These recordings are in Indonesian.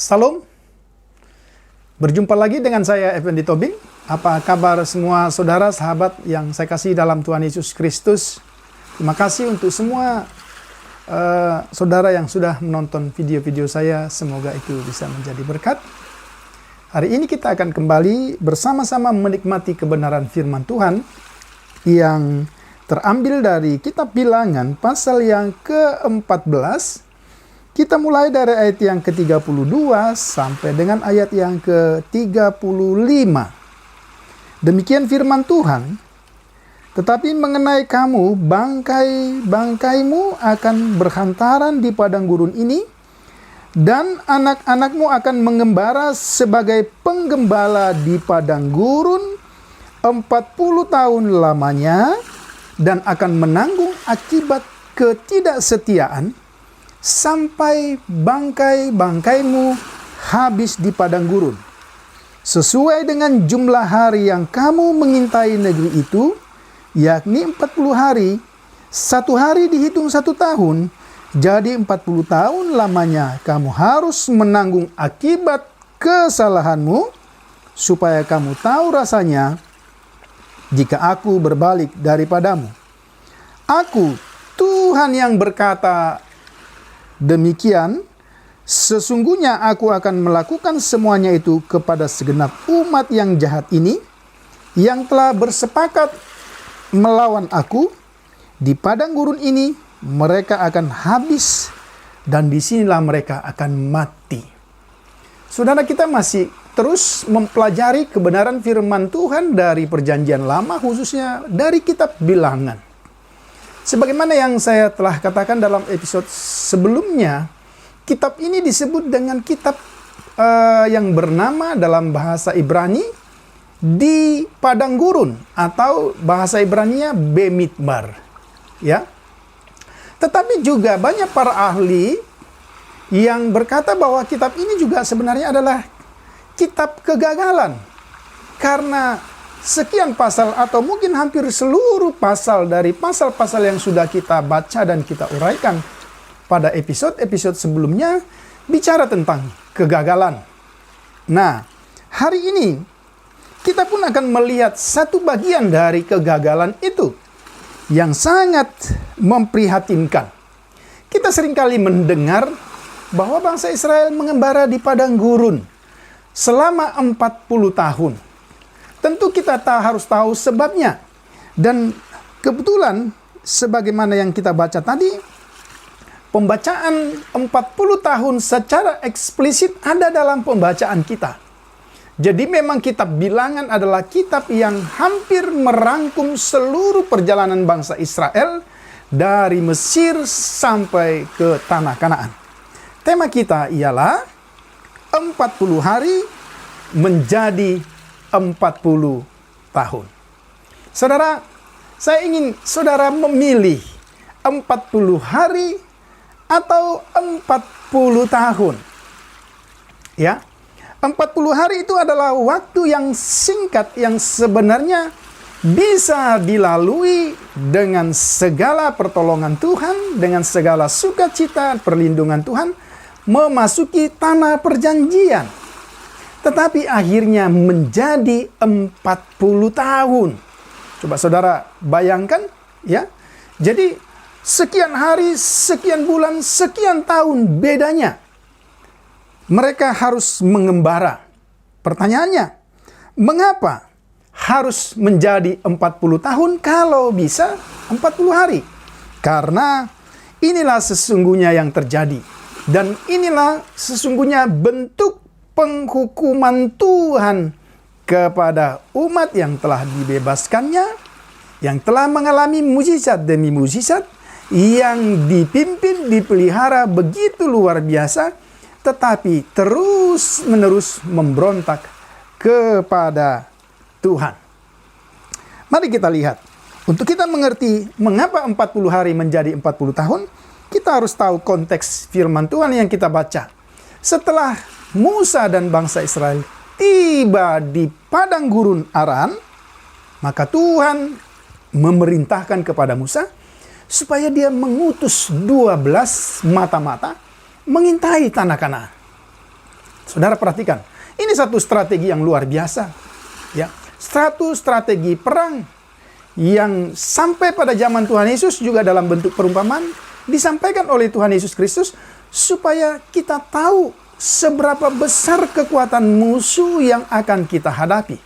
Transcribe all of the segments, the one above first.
Salam, berjumpa lagi dengan saya Effendi Tobing. Apa kabar semua saudara, sahabat yang saya kasih dalam Tuhan Yesus Kristus? Terima kasih untuk semua saudara yang sudah menonton video-video saya. Semoga itu bisa menjadi berkat. Hari ini kita akan kembali bersama-sama menikmati kebenaran firman Tuhan yang terambil dari kitab Bilangan pasal yang ke-14. Kita mulai dari ayat yang ke-32 sampai dengan ayat yang ke-35. Demikian firman Tuhan, tetapi mengenai kamu, bangkai-bangkaimu akan berhantaran di padang gurun ini, dan anak-anakmu akan mengembara sebagai penggembala di padang gurun 40 tahun lamanya, dan akan menanggung akibat ketidaksetiaan, sampai bangkai-bangkaimu habis di padang gurun. Sesuai dengan jumlah hari yang kamu mengintai negeri itu, yakni 40 hari, satu hari dihitung 1 tahun, jadi 40 tahun lamanya kamu harus menanggung akibat kesalahanmu, supaya kamu tahu rasanya jika aku berbalik daripadamu. Aku, Tuhan yang berkata demikian, sesungguhnya aku akan melakukan semuanya itu kepada segenap umat yang jahat ini, yang telah bersepakat melawan aku. Di padang gurun ini mereka akan habis, dan disinilah mereka akan mati. Saudara, kita masih terus mempelajari kebenaran firman Tuhan dari Perjanjian Lama, khususnya dari kitab Bilangan. Sebagaimana yang saya telah katakan dalam episode sebelumnya, kitab ini disebut dengan kitab yang bernama dalam bahasa Ibrani di padang gurun, atau bahasa Ibraninya Bemidbar. Ya. Tetapi juga banyak para ahli yang berkata bahwa kitab ini juga sebenarnya adalah kitab kegagalan, karena sekian pasal atau mungkin hampir seluruh pasal dari pasal-pasal yang sudah kita baca dan kita uraikan pada episode-episode sebelumnya bicara tentang kegagalan. Nah, hari ini kita pun akan melihat satu bagian dari kegagalan itu yang sangat memprihatinkan. Kita seringkali mendengar bahwa bangsa Israel mengembara di padang gurun selama 40 tahun. Tentu kita harus tahu sebabnya. Dan kebetulan, sebagaimana yang kita baca tadi, pembacaan 40 tahun secara eksplisit ada dalam pembacaan kita. Jadi memang kitab Bilangan adalah kitab yang hampir merangkum seluruh perjalanan bangsa Israel dari Mesir sampai ke Tanah Kanaan. Tema kita ialah 40 hari menjadi 40 tahun. Saudara, saya ingin saudara memilih 40 hari atau 40 tahun. Ya. 40 hari itu adalah waktu yang singkat yang sebenarnya bisa dilalui dengan segala pertolongan Tuhan, dengan segala sukacita perlindungan Tuhan, memasuki tanah perjanjian. Tetapi akhirnya menjadi 40 tahun. Coba saudara bayangkan, ya. Jadi sekian hari, sekian bulan, sekian tahun bedanya. Mereka harus mengembara. Pertanyaannya, mengapa harus menjadi 40 tahun, kalau bisa 40 hari. Karena inilah sesungguhnya yang terjadi. Dan inilah sesungguhnya bentuk penghukuman Tuhan kepada umat yang telah dibebaskannya, yang telah mengalami mukjizat demi mukjizat, yang dipimpin, dipelihara begitu luar biasa, tetapi terus-menerus memberontak kepada Tuhan. Mari kita lihat. Untuk kita mengerti mengapa 40 hari menjadi 40 tahun, kita harus tahu konteks firman Tuhan yang kita baca. Setelah Musa dan bangsa Israel tiba di padang gurun Aran, maka Tuhan memerintahkan kepada Musa supaya dia mengutus 12 mata-mata mengintai tanah Kanaan. Saudara perhatikan, ini satu strategi yang luar biasa. Ya, satu strategi perang yang sampai pada zaman Tuhan Yesus juga dalam bentuk perumpamaan disampaikan oleh Tuhan Yesus Kristus supaya kita tahu seberapa besar kekuatan musuh yang akan kita hadapi.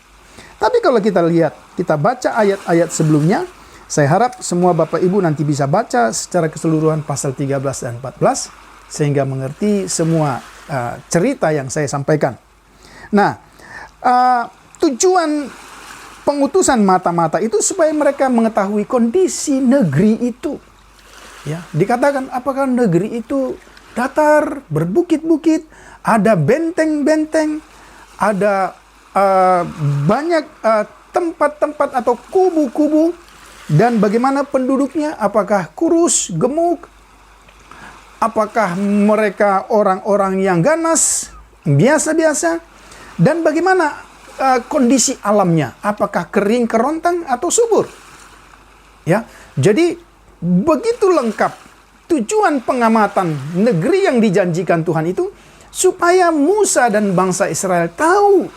Tapi kalau kita lihat, kita baca ayat-ayat sebelumnya, saya harap semua Bapak Ibu nanti bisa baca secara keseluruhan pasal 13 dan 14 sehingga mengerti semua cerita yang saya sampaikan. Nah, tujuan pengutusan mata-mata itu supaya mereka mengetahui kondisi negeri itu. Ya, dikatakan apakah negeri itu datar, berbukit-bukit, ada benteng-benteng, ada banyak tempat-tempat atau kubu-kubu, dan bagaimana penduduknya, apakah kurus, gemuk, apakah mereka orang-orang yang ganas, biasa-biasa, dan bagaimana kondisi alamnya, apakah kering, kerontang, atau subur. Ya, jadi begitu lengkap tujuan pengamatan negeri yang dijanjikan Tuhan itu, supaya Musa dan bangsa Israel tahu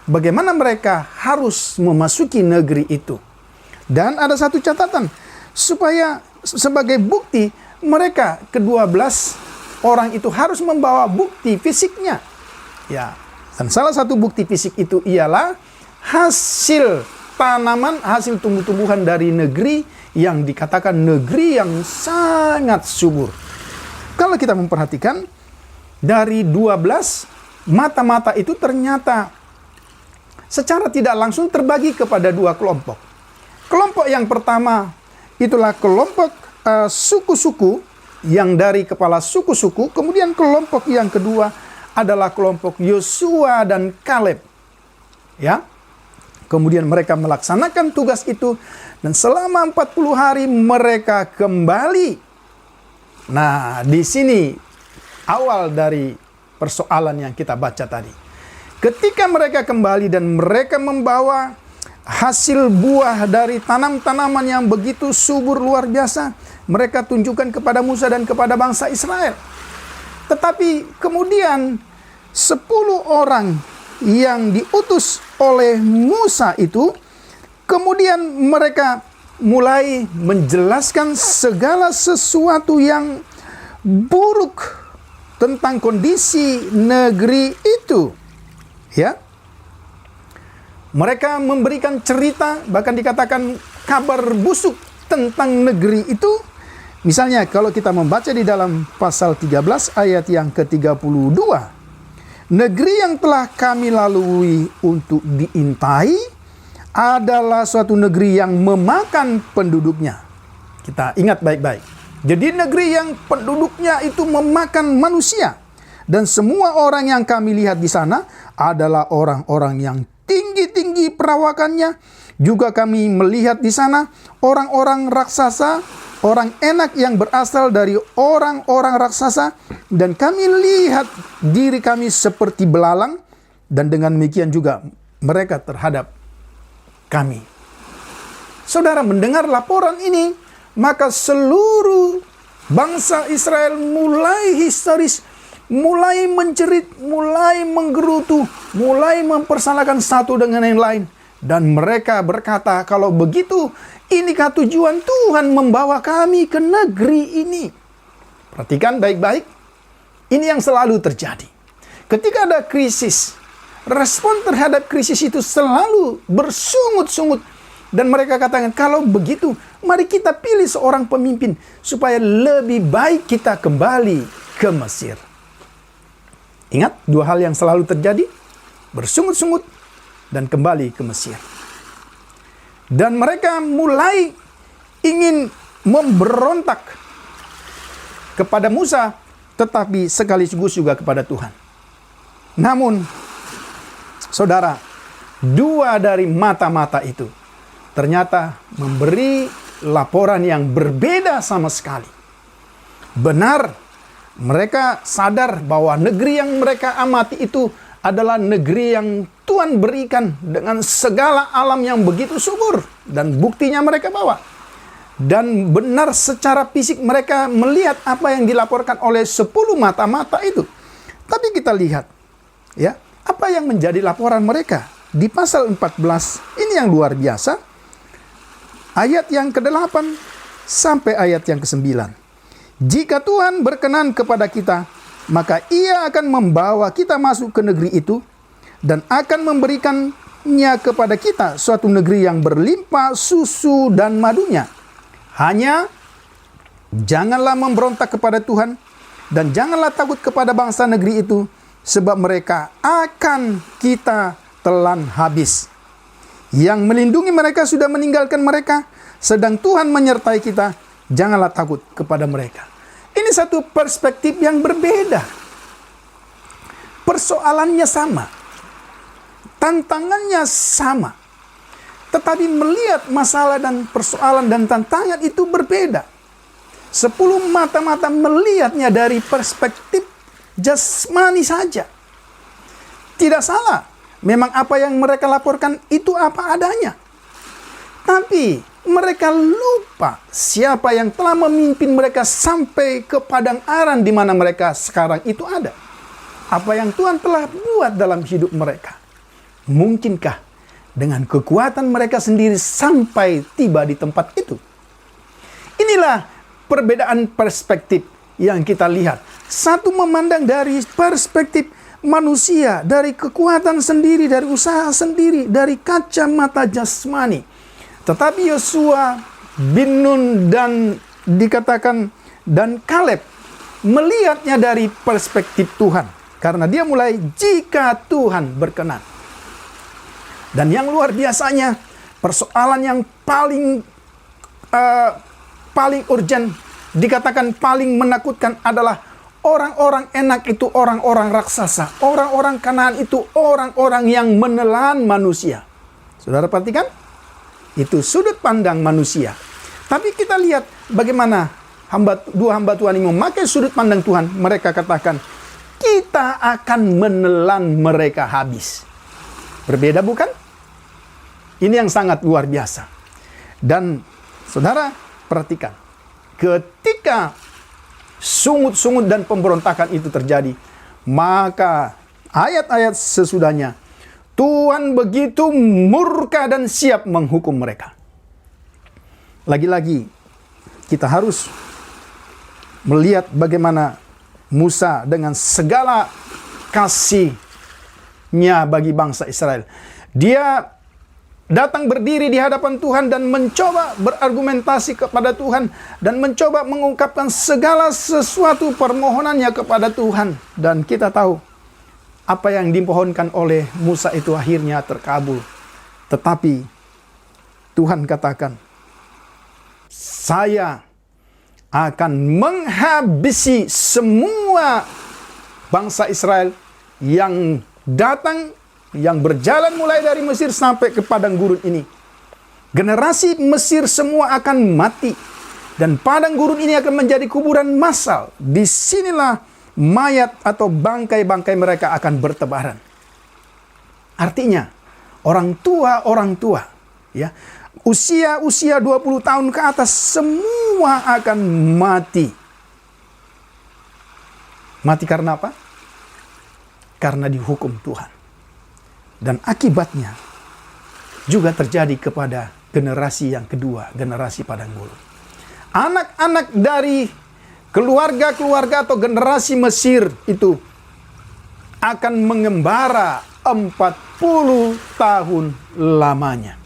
bagaimana mereka harus memasuki negeri itu. Dan ada satu catatan, supaya sebagai bukti mereka ke-12 orang itu harus membawa bukti fisiknya. Ya, dan salah satu bukti fisik itu ialah hasil tanaman, hasil tumbuh-tumbuhan dari negeri yang dikatakan negeri yang sangat subur. Kalau kita memperhatikan, dari 12 mata-mata itu ternyata secara tidak langsung terbagi kepada dua kelompok. Kelompok yang pertama itulah kelompok suku-suku yang dari kepala suku-suku. Kemudian kelompok yang kedua adalah kelompok Yosua dan Kaleb. Ya. Kemudian mereka melaksanakan tugas itu dan selama 40 hari mereka kembali. Nah, di sini awal dari persoalan yang kita baca tadi. Ketika mereka kembali dan mereka membawa hasil buah dari tanam-tanaman yang begitu subur luar biasa, mereka tunjukkan kepada Musa dan kepada bangsa Israel. Tetapi kemudian 10 orang yang diutus oleh Musa itu, kemudian mereka mulai menjelaskan segala sesuatu yang buruk tentang kondisi negeri itu. Ya, mereka memberikan cerita, bahkan dikatakan kabar busuk tentang negeri itu. Misalnya kalau kita membaca di dalam pasal 13 ayat yang ke-32, negeri yang telah kami lalui untuk diintai adalah suatu negeri yang memakan penduduknya. Kita ingat baik-baik. Jadi negeri yang penduduknya itu memakan manusia. Dan semua orang yang kami lihat di sana adalah orang-orang yang tinggi-tinggi perawakannya. Juga kami melihat di sana orang-orang raksasa, orang enak yang berasal dari orang-orang raksasa. Dan kami lihat diri kami seperti belalang. Dan dengan demikian juga mereka terhadap kami. Saudara mendengar laporan ini, maka seluruh bangsa Israel mulai histeris, mulai menjerit, mulai menggerutu, mulai mempersalahkan satu dengan yang lain. Dan mereka berkata, kalau begitu, inikah tujuan Tuhan membawa kami ke negeri ini? Perhatikan baik-baik, ini yang selalu terjadi. Ketika ada krisis, respon terhadap krisis itu selalu bersungut-sungut. Dan mereka katakan, kalau begitu, mari kita pilih seorang pemimpin supaya lebih baik kita kembali ke Mesir. Ingat, dua hal yang selalu terjadi, bersungut-sungut dan kembali ke Mesir. Dan mereka mulai ingin memberontak kepada Musa, tetapi sekaligus juga kepada Tuhan. Namun, saudara, dua dari mata-mata itu ternyata memberi laporan yang berbeda sama sekali. Benar, mereka sadar bahwa negeri yang mereka amati itu adalah negeri yang Tuhan berikan dengan segala alam yang begitu subur. Dan buktinya mereka bawa. Dan benar secara fisik mereka melihat apa yang dilaporkan oleh 10 mata-mata itu. Tapi kita lihat, ya, apa yang menjadi laporan mereka. Di pasal 14, ini yang luar biasa. Ayat yang ke-8 sampai ayat yang ke-9. Jika Tuhan berkenan kepada kita, maka Ia akan membawa kita masuk ke negeri itu dan akan memberikannya kepada kita suatu negeri yang berlimpah susu dan madunya. Hanya janganlah memberontak kepada Tuhan dan janganlah takut kepada bangsa negeri itu, sebab mereka akan kita telan habis. Yang melindungi mereka sudah meninggalkan mereka, sedang Tuhan menyertai kita, janganlah takut kepada mereka. Ini satu perspektif yang berbeda. Persoalannya sama, tantangannya sama, tetapi melihat masalah dan persoalan dan tantangan itu berbeda. 10 mata-mata melihatnya dari perspektif jasmani saja. Tidak salah. Memang apa yang mereka laporkan itu apa adanya. Tapi mereka lupa siapa yang telah memimpin mereka sampai ke padang aran di mana mereka sekarang itu ada. Apa yang Tuhan telah buat dalam hidup mereka. Mungkinkah dengan kekuatan mereka sendiri sampai tiba di tempat itu? Inilah perbedaan perspektif yang kita lihat. Satu memandang dari perspektif manusia, dari kekuatan sendiri, dari usaha sendiri, dari kacamata jasmani. Tetapi Yosua bin Nun dan dikatakan dan Kaleb melihatnya dari perspektif Tuhan. Karena dia mulai jika Tuhan berkenan. Dan yang luar biasanya, persoalan yang paling urgent, dikatakan paling menakutkan adalah orang-orang enak itu orang-orang raksasa. Orang-orang Kanaan itu orang-orang yang menelan manusia. Saudara perhatikan? Itu sudut pandang manusia. Tapi kita lihat bagaimana dua hamba Tuhan ini memakai sudut pandang Tuhan. Mereka katakan, kita akan menelan mereka habis. Berbeda bukan? Ini yang sangat luar biasa. Dan saudara perhatikan. Ketika sungut-sungut dan pemberontakan itu terjadi, maka ayat-ayat sesudahnya Tuhan begitu murka dan siap menghukum mereka. Lagi-lagi kita harus melihat bagaimana Musa dengan segala kasihnya bagi bangsa Israel. Dia datang berdiri di hadapan Tuhan dan mencoba berargumentasi kepada Tuhan dan mencoba mengungkapkan segala sesuatu permohonannya kepada Tuhan. Dan kita tahu apa yang dimohonkan oleh Musa itu akhirnya terkabul. Tetapi Tuhan katakan, saya akan menghabisi semua bangsa Israel yang datang, yang berjalan mulai dari Mesir sampai ke padang gurun ini. Generasi Mesir semua akan mati. Dan padang gurun ini akan menjadi kuburan massal. Disinilah mayat atau bangkai-bangkai mereka akan bertebaran. Artinya, orang tua, ya, usia 20 tahun ke atas semua akan mati. Mati karena apa? Karena dihukum Tuhan. Dan akibatnya juga terjadi kepada generasi yang kedua, generasi padang gurun. Anak-anak dari keluarga-keluarga atau generasi Mesir itu akan mengembara 40 tahun lamanya.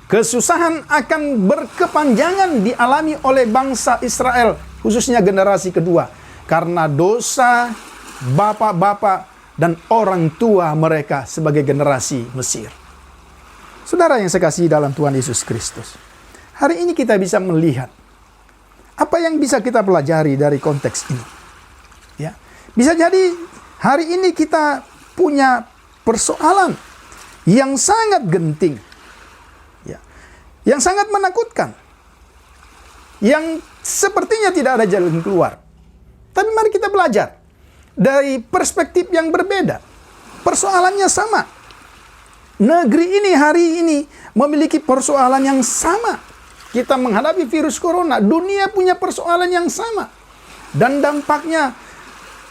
Kesusahan akan berkepanjangan dialami oleh bangsa Israel, khususnya generasi kedua, karena dosa bapak-bapak dan orang tua mereka sebagai generasi Mesir. Saudara yang saya kasihi dalam Tuhan Yesus Kristus, hari ini kita bisa melihat apa yang bisa kita pelajari dari konteks ini. Ya, bisa jadi hari ini kita punya persoalan yang sangat genting, ya, yang sangat menakutkan, yang sepertinya tidak ada jalan keluar. Tapi mari kita belajar dari perspektif yang berbeda. Persoalannya sama. Negeri ini hari ini memiliki persoalan yang sama. Kita menghadapi virus corona, dunia punya persoalan yang sama. Dan dampaknya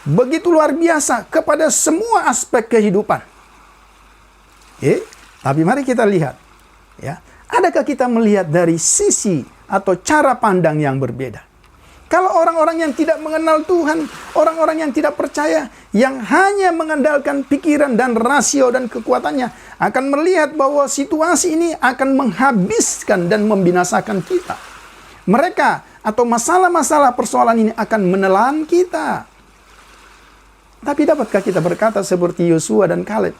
begitu luar biasa kepada semua aspek kehidupan. Tapi mari kita lihat, ya, adakah kita melihat dari sisi atau cara pandang yang berbeda? Kalau orang-orang yang tidak mengenal Tuhan, orang-orang yang tidak percaya, yang hanya mengandalkan pikiran dan rasio dan kekuatannya, akan melihat bahwa situasi ini akan menghabiskan dan membinasakan kita. Mereka atau masalah-masalah persoalan ini akan menelan kita. Tapi dapatkah kita berkata seperti Yosua dan Kaleb?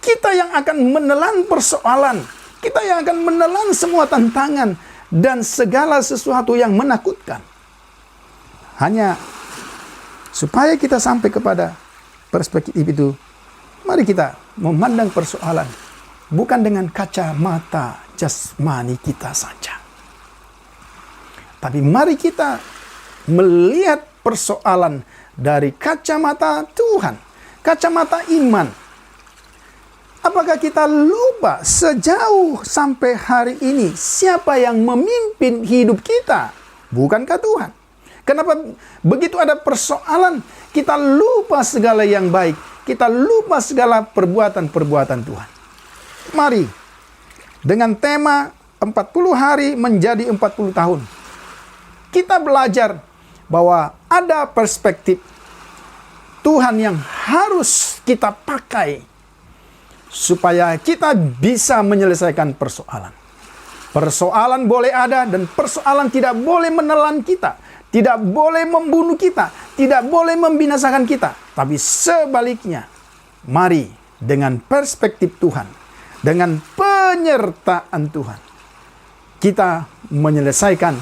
Kita yang akan menelan persoalan, kita yang akan menelan semua tantangan dan segala sesuatu yang menakutkan. Hanya supaya kita sampai kepada perspektif itu, mari kita memandang persoalan bukan dengan kacamata jasmani kita saja. Tapi mari kita melihat persoalan dari kacamata Tuhan, kacamata iman. Apakah kita lupa sejauh sampai hari ini siapa yang memimpin hidup kita? Bukankah Tuhan? Kenapa begitu ada persoalan, kita lupa segala yang baik, kita lupa segala perbuatan-perbuatan Tuhan. Mari, dengan tema 40 hari menjadi 40 tahun, kita belajar bahwa ada perspektif Tuhan yang harus kita pakai supaya kita bisa menyelesaikan persoalan. Persoalan boleh ada dan persoalan tidak boleh menelan kita. Tidak boleh membunuh kita, tidak boleh membinasakan kita. Tapi sebaliknya, mari dengan perspektif Tuhan, dengan penyertaan Tuhan, kita menyelesaikan,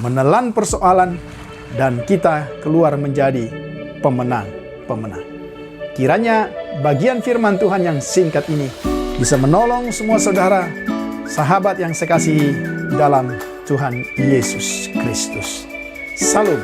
menelan persoalan, dan kita keluar menjadi pemenang-pemenang. Kiranya bagian firman Tuhan yang singkat ini bisa menolong semua saudara, sahabat yang saya kasihi dalam Tuhan Yesus Kristus. Salam.